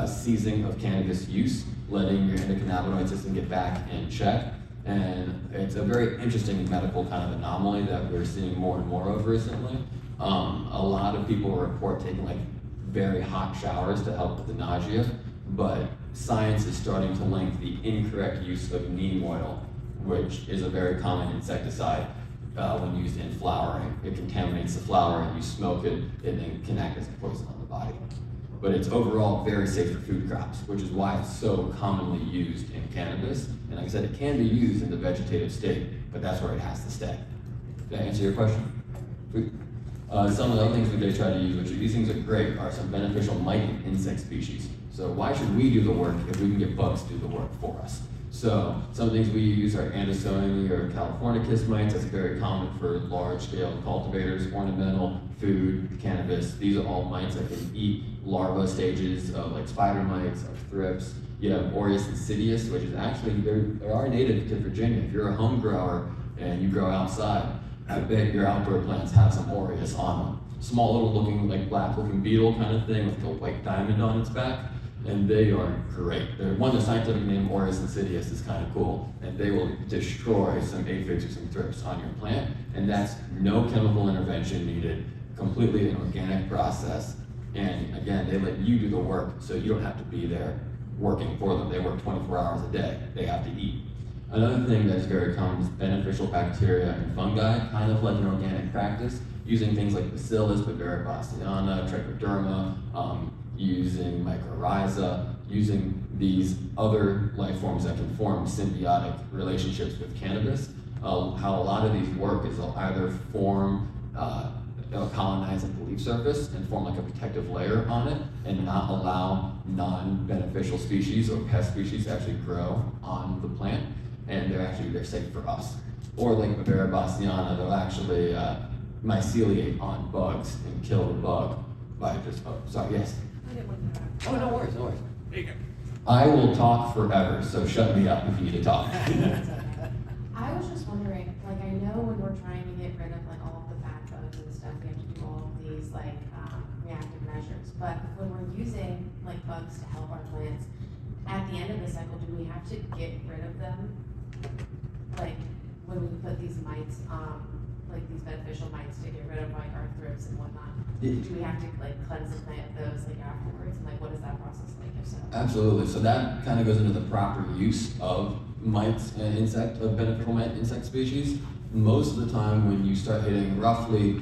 ceasing of cannabis use, letting your endocannabinoid system get back in check. And it's a very interesting medical kind of anomaly that we're seeing more and more of recently. A lot of people report taking like very hot showers to help with the nausea, but science is starting to link the incorrect use of neem oil, which is a very common insecticide when used in flowering. It contaminates the flower, and you smoke it, and then can act as a poison on the body. But it's overall very safe for food crops, which is why it's so commonly used in cannabis. And like I said, it can be used in the vegetative state, but that's where it has to stay. Did I answer your question? Some of the other things that they try to use, which these things are great, are some beneficial mite and insect species. So why should we do the work if we can get bugs to do the work for us? So some things we use are Andersoni or Californicus mites. That's very common for large-scale cultivators, ornamental, food, cannabis. These are all mites that can eat larva stages of like spider mites, of thrips. You have Aureus insidious, which is actually, they are native to Virginia. If you're a home grower and you grow outside, I bet your outdoor plants have some Aureus on them. Small little looking, like black looking beetle kind of thing with a white diamond on its back. And they are great. The scientific name Aureus insidious is kind of cool, and they will destroy some aphids or some thrips on your plant, and that's no chemical intervention needed, completely an organic process, And again, they let you do the work, so you don't have to be there working for them. They work 24 hours a day. They have to eat. Another thing that's very common is beneficial bacteria and fungi, kind of like an organic practice, using things like Bacillus, Virgina, Trichoderma, using mycorrhiza, using these other life forms that can form symbiotic relationships with cannabis. How a lot of these work is they'll either form, they'll colonize a leaf surface and form like a protective layer on it and not allow non-beneficial species or pest species to actually grow on the plant, and they're safe for us. Or like Bavera bassiana, they'll actually myceliate on bugs and kill the bug by just, oh, sorry, yes? I didn't want to interrupt. Oh, no worries, no worries. There you go. I will talk forever, so shut me up if you need to talk. I was just wondering, like, I know when we're trying to get rid of like all of the bad bugs and stuff, we have to do all of these like reactive measures. But when we're using like bugs to help our plants, at the end of the cycle, do we have to get rid of them? Like when we put these mites, like these beneficial mites to get rid of like our thrips and whatnot, do we have to like cleanse the plant of those like afterwards? And like what is that process like if so? Absolutely. So that kind of goes into the proper use of mites and beneficial mite insect species. Most of the time when you start hitting roughly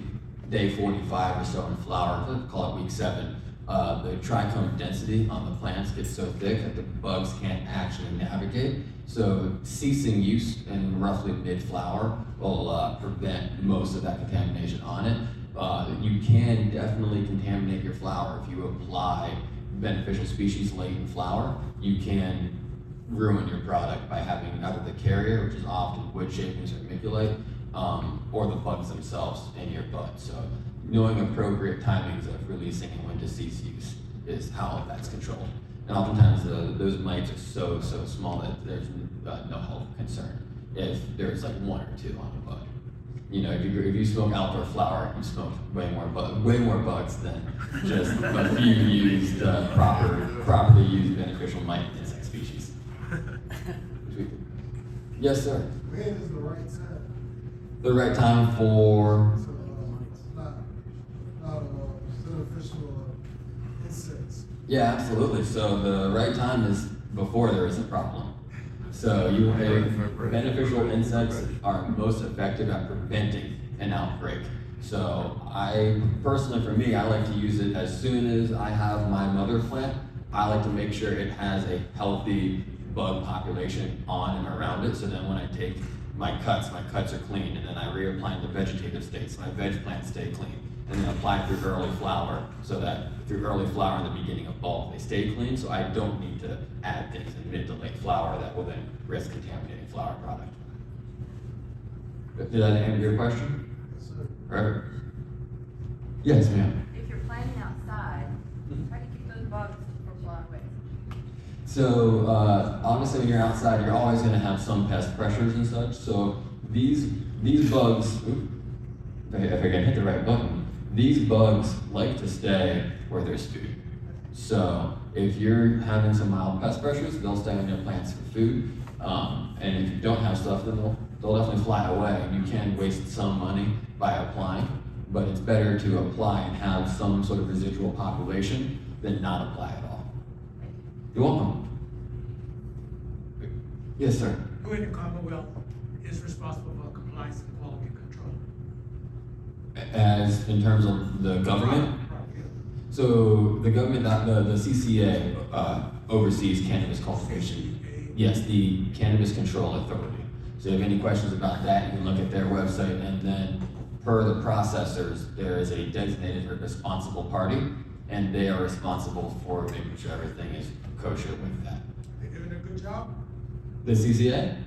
day 45 or so in flower, let's call it week 7, the trichome density on the plants gets so thick that the bugs can't actually navigate. So ceasing use in roughly mid-flower will prevent most of that contamination on it. You can definitely contaminate your flower if you apply beneficial species late in flower. You can ruin your product by having either the carrier, which is often wood shavings or miculite, or the bugs themselves in your bud. So knowing appropriate timings of releasing and when to cease use is how that's controlled. And oftentimes those mites are so small that there's no health concern if there's like 1 or 2 on the bud. You know, if you smoke outdoor flower, you smoke way more bugs than just a few used properly used beneficial mite insect species. Yes, sir. When is the right time? The right time for So, not beneficial insects. Yeah, absolutely. So the right time is before there is a problem. So beneficial insects are most effective at preventing an outbreak. So I personally, for me, I like to use it as soon as I have my mother plant. I like to make sure it has a healthy bug population on and around it. So then when I take my cuts are clean, and then I reapply in the vegetative state, so my veg plants stay clean. And then apply through early flower, so that through early flower and the beginning of bulb, they stay clean, so I don't need to add things in mid to late flower that will then risk contaminating flower product. Did that answer your question? Yes, sir. Right. Yes, ma'am. If you're planting outside, try to keep those bugs from flying away. So obviously when you're outside, you're always gonna have some pest pressures and such, so these bugs, if I can hit the right button, these bugs like to stay where there's food. So if you're having some mild pest pressures, they'll stay on your plants for food. And if you don't have stuff, then they'll definitely fly away. And you can waste some money by applying, but it's better to apply and have some sort of residual population than not apply at all. You're welcome. Yes, sir. Who in the Commonwealth is responsible for compliance and quality control? As in terms of the government? So the government, the CCA oversees cannabis cultivation. Yes, the Cannabis Control Authority. So if you have any questions about that, you can look at their website, and then per the processors, there is a designated or responsible party, and they are responsible for making sure everything is kosher with that. They doing a good job? The CCA?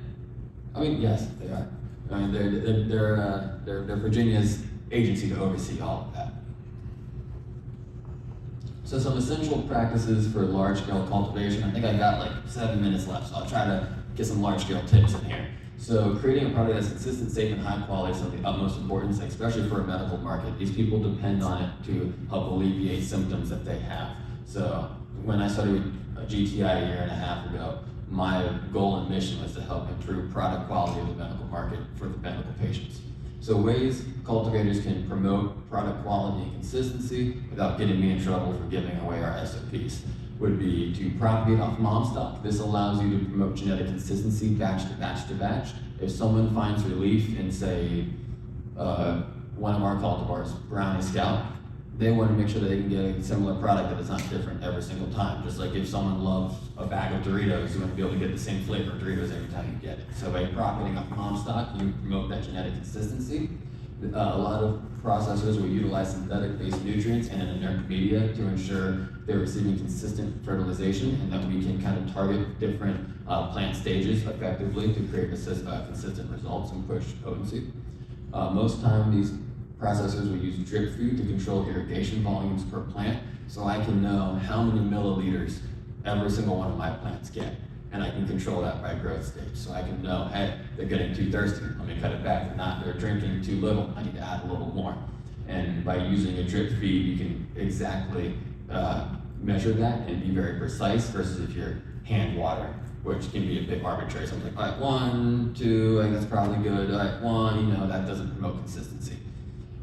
I mean, yes, they are. I mean, they're Virginia's agency to oversee all of that. So some essential practices for large-scale cultivation. I think I got like 7 minutes left, so I'll try to get some large-scale tips in here. So creating a product that's consistent, safe, and high quality is of the utmost importance, especially for a medical market. These people depend on it to help alleviate symptoms that they have. So when I started with GTI a year and a half ago, my goal and mission was to help improve product quality of the medical market for the medical patients. So ways cultivators can promote product quality and consistency without getting me in trouble for giving away our SOPs would be to propagate off mom stock. This allows you to promote genetic consistency batch to batch to batch. If someone finds relief in, say, one of our cultivars, Brownie Scout, they want to make sure that they can get a similar product that is not different every single time. Just like if someone loves a bag of Doritos, you want to be able to get the same flavor of Doritos every time you get it. So by propagating off mom stock, you promote that genetic consistency. A lot of processors will utilize synthetic-based nutrients and an inert media to ensure they're receiving consistent fertilization, and that we can kind of target different plant stages effectively to create consistent results and push potency. Most time, these processors will use drip feed to control irrigation volumes per plant, so I can know how many milliliters every single one of my plants get. And I can control that by growth stage. So I can know, hey, they're getting too thirsty, let me cut it back. They're drinking too little, I need to add a little more. And by using a drip feed, you can exactly measure that and be very precise versus if you're hand watering, which can be a bit arbitrary. So I'm like, all right, 1, 2, I think that's probably good. All right, 1, that doesn't promote consistency.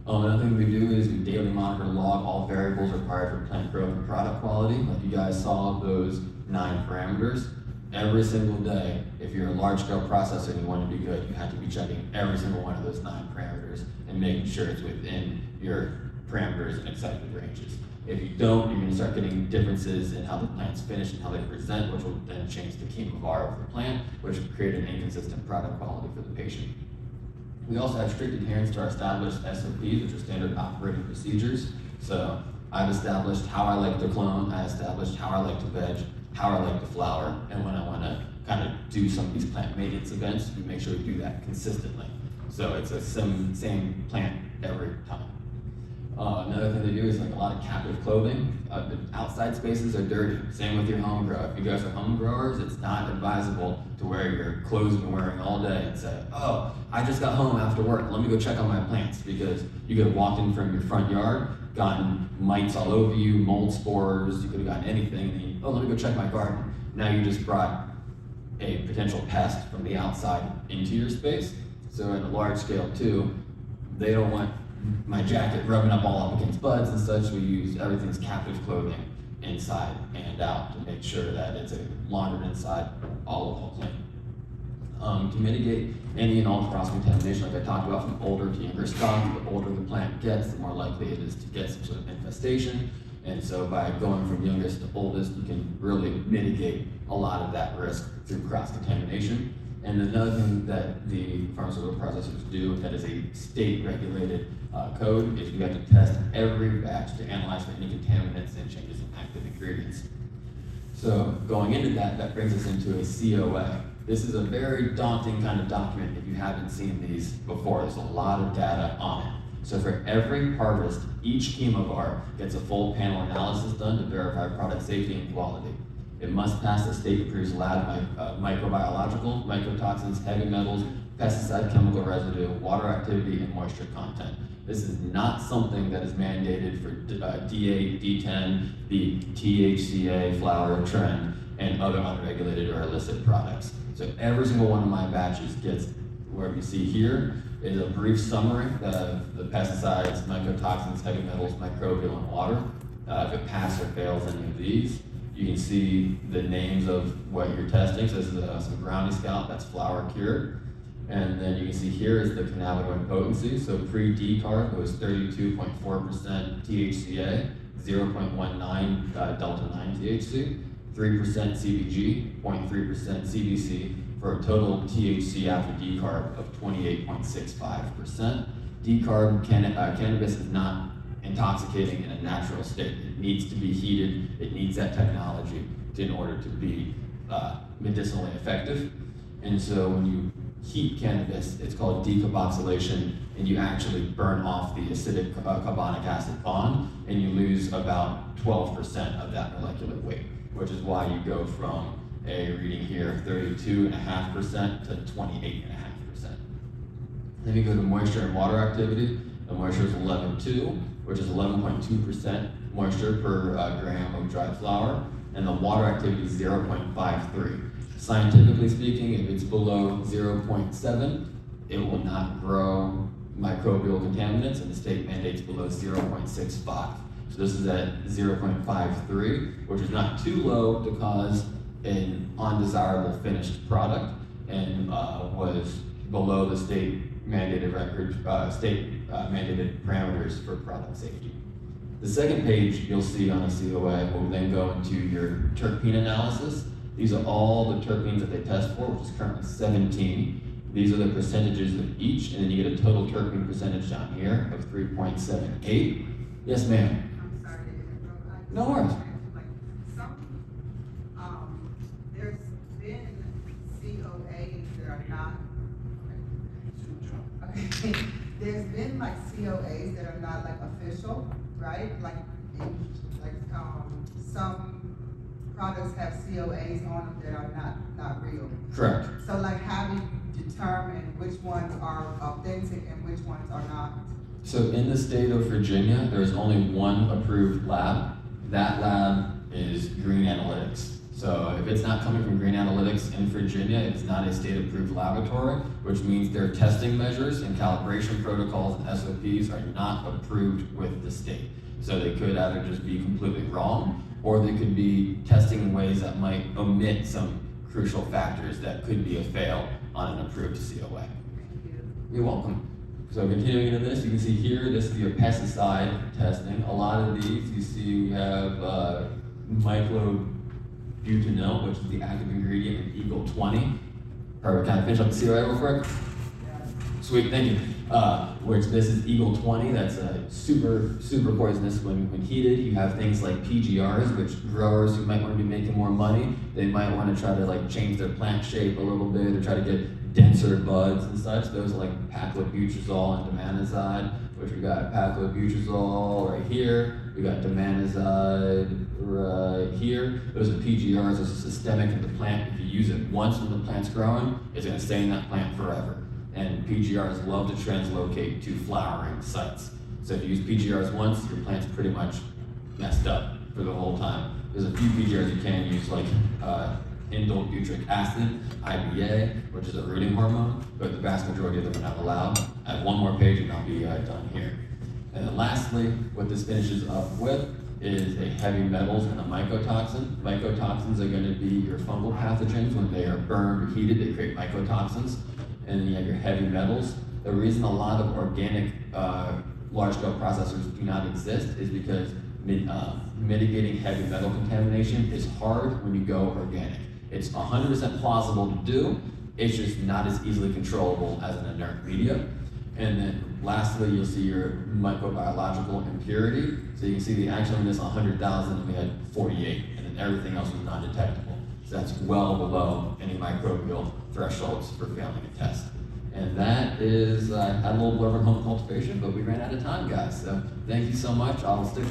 Another thing we do is we daily monitor and log all variables required for plant growth and product quality. Like you guys saw those 9 parameters. Every single day, if you're a large-scale processor and you want to be good, you have to be checking every single one of those 9 parameters and making sure it's within your parameters and accepted ranges. If you don't, you're going to start getting differences in how the plants finish and how they present, which will then change the chemovar of the plant, which will create an inconsistent product quality for the patient. We also have strict adherence to our established SOPs, which are standard operating procedures. So I've established how I like to clone, I established how I like to veg, how I like to flower, and when I want to kind of do some of these plant maintenance events, we make sure we do that consistently. So it's a same plant every time. Another thing they do is like a lot of captive clothing. The outside spaces are dirty. Same with your home grow. If you guys are home growers, it's not advisable to wear your clothes you've been wearing all day and say, oh, I just got home after work, let me go check on my plants, because you could have walked in from your front yard, gotten mites all over you, mold spores, you could have gotten anything, and then let me go check my garden. Now you just brought a potential pest from the outside into your space. So in a large scale too, they don't want my jacket rubbing up all up against buds and such. We use everything's captive clothing inside and out to make sure that it's laundered inside, all clean. To mitigate any and all cross-contamination, like I talked about, from older to younger stock, the older the plant gets, the more likely it is to get some sort of infestation. And so by going from youngest to oldest, you can really mitigate a lot of that risk through cross-contamination. And another thing that the pharmaceutical processors do that is a state-regulated code is we have to test every batch to analyze for any contaminants and changes in active ingredients. So going into that, that brings us into a COA. This is a very daunting kind of document if you haven't seen these before. There's a lot of data on it. So for every harvest, each chemovar gets a full panel analysis done to verify product safety and quality. It must pass the state-approved lab microbiological, mycotoxins, heavy metals, pesticide chemical residue, water activity, and moisture content. This is not something that is mandated for D8, D10, the THCA flower trend, and other unregulated or illicit products. So every single one of my batches gets, where you see here, is a brief summary of the pesticides, mycotoxins, heavy metals, microbial, and water. If it passes or fails any of these, you can see the names of what you're testing. So this is some Brownie Scout, that's flower cured. And then you can see here is the cannabinoid potency. So pre-decarb was 32.4% THCA, 0.19 delta-9 THC, 3% CBG, 0.3% CBC, for a total THC after decarb of 28.65%. Decarb cannabis is not intoxicating in a natural state. It needs to be heated. It needs that technology in order to be medicinally effective. And so when you heat cannabis, it's called decarboxylation, and you actually burn off the acidic carbonic acid bond, and you lose about 12% of that molecular weight, which is why you go from a reading here of 32.5% to 28.5%. Then you go to moisture and water activity. The moisture is 11.2, which is 11.2% moisture per gram of dried flower, and the water activity is 0.53. Scientifically speaking, if it's below 0.7, it will not grow microbial contaminants, and the state mandates below 0.65. So this is at 0.53, which is not too low to cause an undesirable finished product, and was below the state mandated mandated parameters for product safety. The second page you'll see on a COA will then go into your terpene analysis. These are all the terpenes that they test for, which is currently 17. These are the percentages of each, and then you get a total terpene percentage down here of 3.78. Yes, ma'am. I'm sorry to interrupt. I just No worries. like some, there's been COAs that are not, okay. There's been like COAs that are not like official, right? Like, some products have COAs on them that are not real. Correct. So like, how do you determine which ones are authentic and which ones are not? So in the state of Virginia, there's only one approved lab. That lab is Green Analytics. So if it's not coming from Green Analytics in Virginia, it's not a state-approved laboratory, which means their testing measures and calibration protocols and SOPs are not approved with the state. So they could either just be completely wrong, or they could be testing in ways that might omit some crucial factors that could be a fail on an approved COA. Thank you. You're welcome. So continuing into this, you can see here, this is your pesticide testing. A lot of these, you see we have microbutanil, which is the active ingredient in Eagle 20. Perfect, can I finish up the COA real quick? Sweet, thank you. Which this is Eagle 20, that's super poisonous when heated. You have things like PGRs, which growers who might want to be making more money, they might want to try to like change their plant shape a little bit or try to get denser buds and such. Those are like paclobutrazol and demanazide, which we got paclobutrazol right here. We got demanazide right here. Those are PGRs, those are systemic in the plant. If you use it once when the plant's growing, it's gonna stay in that plant forever. And PGRs love to translocate to flowering sites. So if you use PGRs once, your plant's pretty much messed up for the whole time. There's a few PGRs you can use, like indole butyric acid, IBA, which is a rooting hormone, but the vast majority of them are not allowed. I have one more page and I'll be done here. And then lastly, what this finishes up with is a heavy metals and a mycotoxin. Mycotoxins are going to be your fungal pathogens. When they are burned or heated, they create mycotoxins. And then you have your heavy metals. The reason a lot of organic large-scale processors do not exist is because mitigating heavy metal contamination is hard when you go organic. It's 100% plausible to do, it's just not as easily controllable as an inert media. And then lastly, you'll see your microbiological impurity. So you can see the actual in this 100,000, and we had 48, and then everything else was non-detectable. So that's well below any microbial thresholds for failing a test. And that is, I had a little blurb on home cultivation, but we ran out of time, guys. So thank you so much. I'll stick